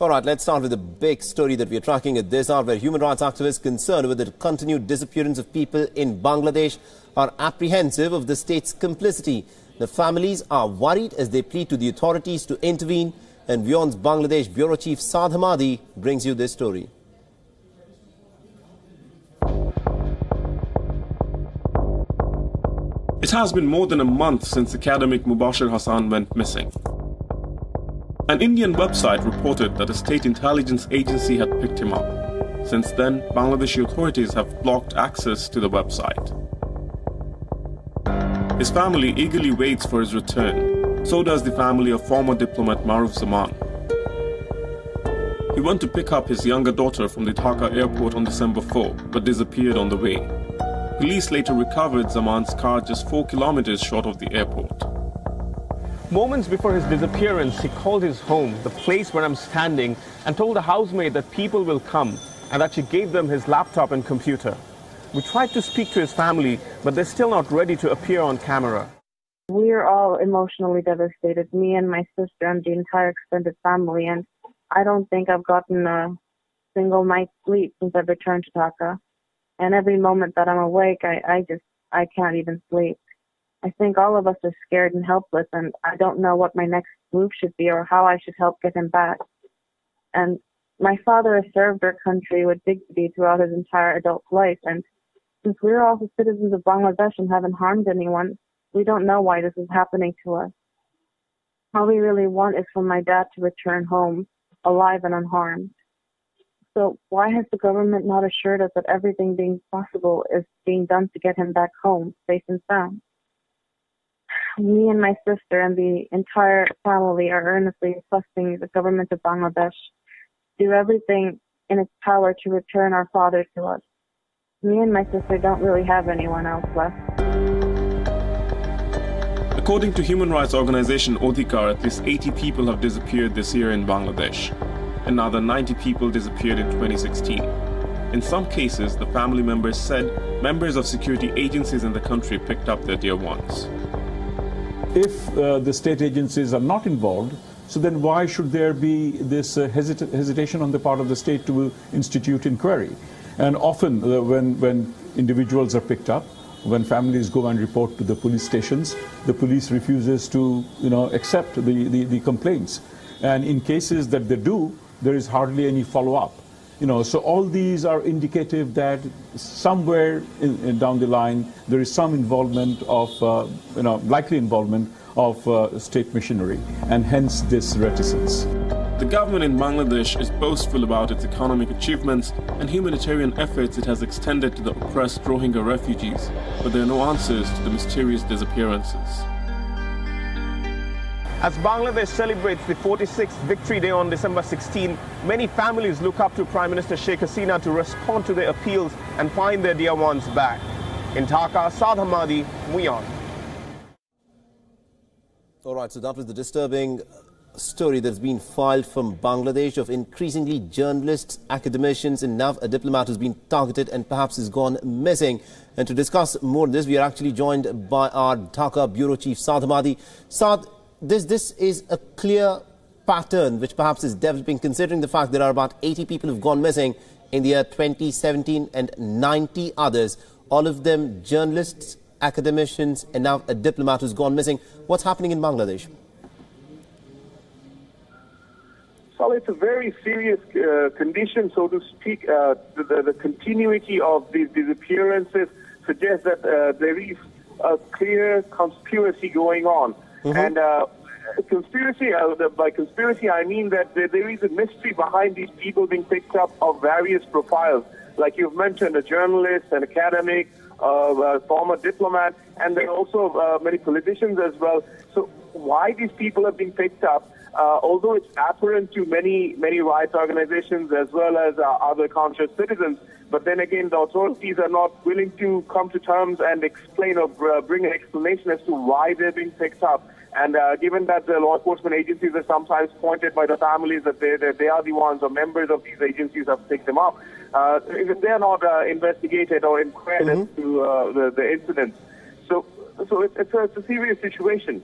All right, let's start with the big story that we are tracking at this hour, where human rights activists concerned with the continued disappearance of people in Bangladesh are apprehensive of the state's complicity. The families are worried as they plead to the authorities to intervene. And WION's Bangladesh Bureau Chief Saad Hamadi brings you this story. It has been more than a month since academic Mubashir Hassan went missing. An Indian website reported that a state intelligence agency had picked him up. Since then, Bangladeshi authorities have blocked access to the website. His family eagerly waits for his return. So does the family of former diplomat Maruf Zaman. He went to pick up his younger daughter from the Dhaka airport on December 4, but disappeared on the way. Police later recovered Zaman's car just 4 kilometers short of the airport. Moments before his disappearance, he called his home, the place where I'm standing, and told the housemaid that people will come and that she gave them his laptop and computer. We tried to speak to his family, but they're still not ready to appear on camera. We're all emotionally devastated, me and my sister and the entire extended family, and I don't think I've gotten a single night's sleep since I've returned to Dhaka. And every moment that I'm awake, I can't even sleep. I think all of us are scared and helpless, and I don't know what my next move should be or how I should help get him back. And my father has served our country with dignity throughout his entire adult life, and since we're also citizens of Bangladesh and haven't harmed anyone, we don't know why this is happening to us. All we really want is for my dad to return home, alive and unharmed. So why has the government not assured us that everything being possible is being done to get him back home, safe and sound? Me and my sister and the entire family are earnestly requesting the government of Bangladesh do everything in its power to return our father to us. Me and my sister don't really have anyone else left. According to human rights organization Odhikar, at least 80 people have disappeared this year in Bangladesh. Another 90 people disappeared in 2016. In some cases, the family members said members of security agencies in the country picked up their dear ones. If the state agencies are not involved, so then why should there be this hesitation on the part of the state to institute inquiry? And often when individuals are picked up, when families go and report to the police stations, the police refuses to accept the complaints. And in cases that they do, there is hardly any follow-up. So all these are indicative that somewhere down the line there is some involvement of, likely involvement of state machinery, and hence this reticence. The government in Bangladesh is boastful about its economic achievements and humanitarian efforts it has extended to the oppressed Rohingya refugees, but there are no answers to the mysterious disappearances. As Bangladesh celebrates the 46th Victory Day on December 16, many families look up to Prime Minister Sheikh Hasina to respond to their appeals and find their dear ones back. In Dhaka, Saad Hamadi, WION. All right, so that was the disturbing story that's been filed from Bangladesh of increasingly journalists, academicians, and now a diplomat who's been targeted and perhaps has gone missing. And to discuss more of this, we are actually joined by our Dhaka Bureau Chief Saad Hamadi. Saad, this is a clear pattern which perhaps is developing, considering the fact there are about 80 people who've gone missing in the year 2017 and 90 others, all of them journalists, academicians, and now a diplomat who's gone missing. What's happening in Bangladesh? Well, it's a very serious condition, so to speak. The continuity of these disappearances suggests that there is a clear conspiracy going on. And conspiracy, by conspiracy, I mean that there is a mystery behind these people being picked up of various profiles. Like you've mentioned, a journalist, an academic, a former diplomat, and there are also many politicians as well. So why these people have been picked up, although it's apparent to many rights organizations as well as other conscious citizens, but then again, the authorities are not willing to come to terms and explain or bring an explanation as to why they're being picked up. And given that the law enforcement agencies are sometimes pointed by the families that they are the ones or members of these agencies have picked them up, if they are not investigated or inquired as to the incidents. So it's a serious situation.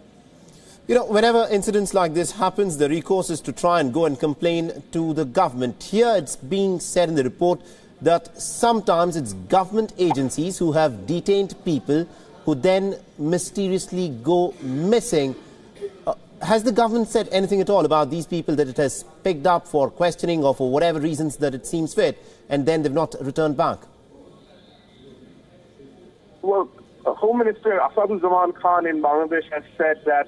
You know, whenever incidents like this happens, the recourse is to try and go and complain to the government. Here it's being said in the report that sometimes it's government agencies who have detained people who then mysteriously go missing. Has the government said anything at all about these people that it has picked up for questioning or for whatever reasons that it seems fit, and then they've not returned back? Well, Home Minister Asaduzzaman Khan in Bangladesh has said that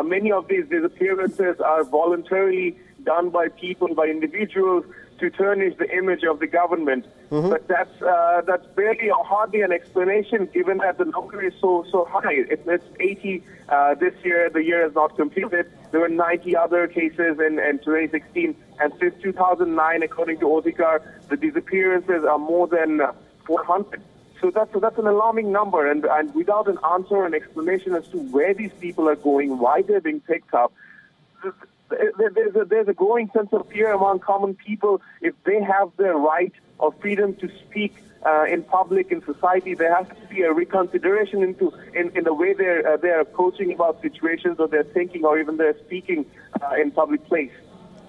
many of these disappearances are voluntarily done by people, by individuals, to tarnish the image of the government. But that's barely or hardly an explanation, given that the number is so high. It's 80 this year. The year is not completed. There were 90 other cases in 2016, and since 2009, according to Odhikar, the disappearances are more than 400. So that's an alarming number, and without an answer or an explanation as to where these people are going, why they're being picked up, there's a growing sense of fear among common people. If they have the right of freedom to speak in public, in society, there has to be a reconsideration in the way they're approaching about situations, or they're thinking, or even they're speaking in public place.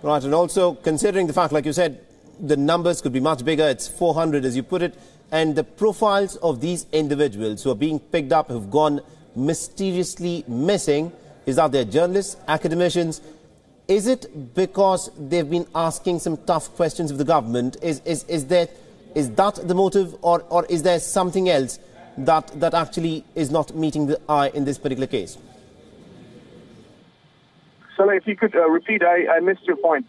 Right, and also considering the fact, like you said, the numbers could be much bigger. It's 400, as you put it. And the profiles of these individuals who are being picked up, who've gone mysteriously missing, is that they're journalists, academicians. Is it because they've been asking some tough questions of the government? Is that the motive, or is there something else that actually is not meeting the eye in this particular case? Salah, if you could repeat, I missed your point.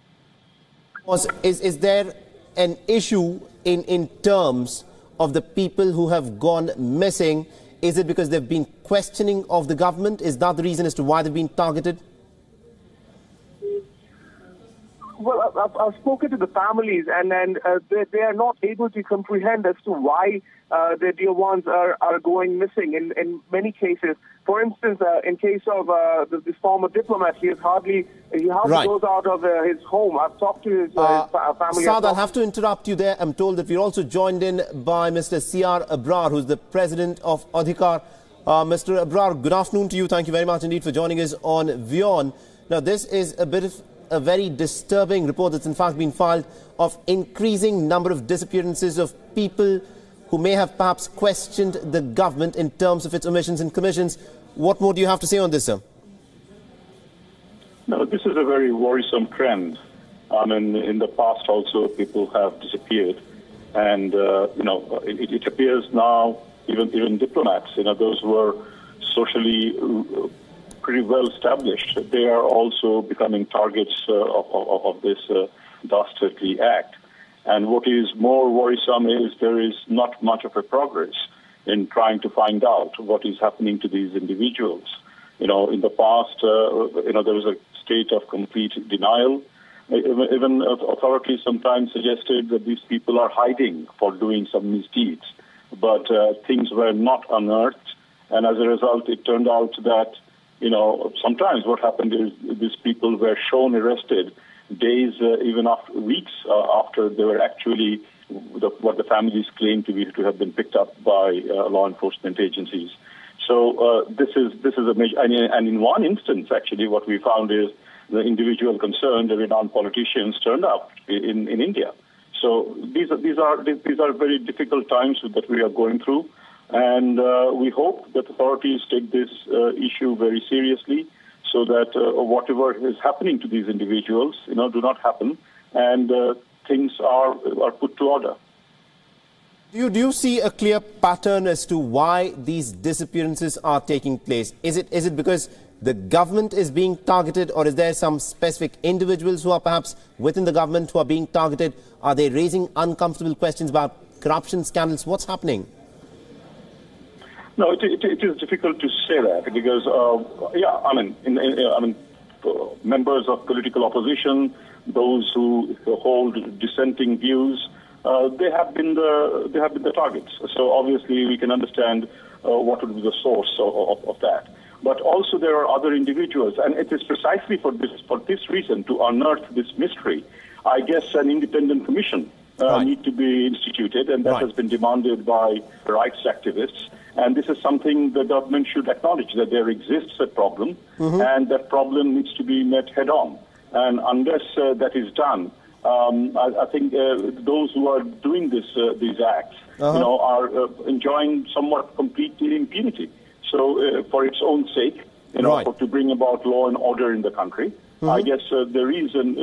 Is there an issue in terms of the people who have gone missing? Is it because they've been questioning of the government? Is that the reason as to why they've been targeted? Well, I've spoken to the families, and they are not able to comprehend as to why their dear ones are going missing in many cases. For instance, in case of this former diplomat, he hardly goes out of his home. I've talked to his family. Saad, I'll have to interrupt you there. I'm told that we're also joined in by Mr. C.R. Abrar, who's the president of Odhikar. Mr. Abrar, good afternoon to you. Thank you very much indeed for joining us on WION. Now, this is a bit of a very disturbing report that's in fact been filed of increasing number of disappearances of people who may have perhaps questioned the government in terms of its omissions and commissions. What more do you have to say on this, sir? No, this is a very worrisome trend. I mean, in the past also people have disappeared, and it appears now even diplomats, those who are socially pretty well established, they are also becoming targets of this dastardly act. And what is more worrisome is there is not much of a progress in trying to find out what is happening to these individuals. In the past, there was a state of complete denial. Even authorities sometimes suggested that these people are hiding for doing some misdeeds. But things were not unearthed, and as a result, it turned out that sometimes what happened is these people were shown arrested days, even after weeks after they were actually what the families claim to have been picked up by law enforcement agencies. So this is a major, and in one instance, actually, what we found is the individual concerned, the renowned politicians, turned up in India. So these are very difficult times that we are going through. And we hope that authorities take this issue very seriously, so that whatever is happening to these individuals, do not happen, and things are put to order. Do you see a clear pattern as to why these disappearances are taking place? Is it because the government is being targeted, or is there some specific individuals who are perhaps within the government who are being targeted? Are they raising uncomfortable questions about corruption scandals? What's happening? No, it is difficult to say that because, members of political opposition, those who hold dissenting views, they have been the targets. So obviously we can understand what would be the source of that. But also there are other individuals, and it is precisely for this reason, to unearth this mystery. I guess an independent commission need to be instituted, and that has been demanded by rights activists. And this is something the government should acknowledge, that there exists a problem, and that problem needs to be met head-on. And unless that is done, I think those who are doing these acts, are enjoying somewhat complete impunity. So, for its own sake, to bring about law and order in the country, I guess the reason,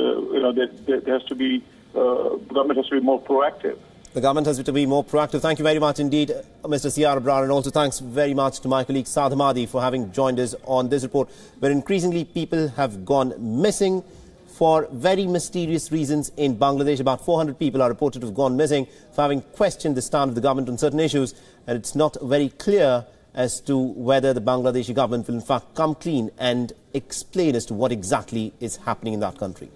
there has to be, the government has to be more proactive. The government has to be more proactive. Thank you very much indeed, Mr. C.R. Abrar, and also thanks very much to my colleague Saad Hamadi for having joined us on this report, where increasingly people have gone missing for very mysterious reasons in Bangladesh. About 400 people are reported to have gone missing for having questioned the stand of the government on certain issues, and it's not very clear as to whether the Bangladeshi government will in fact come clean and explain as to what exactly is happening in that country.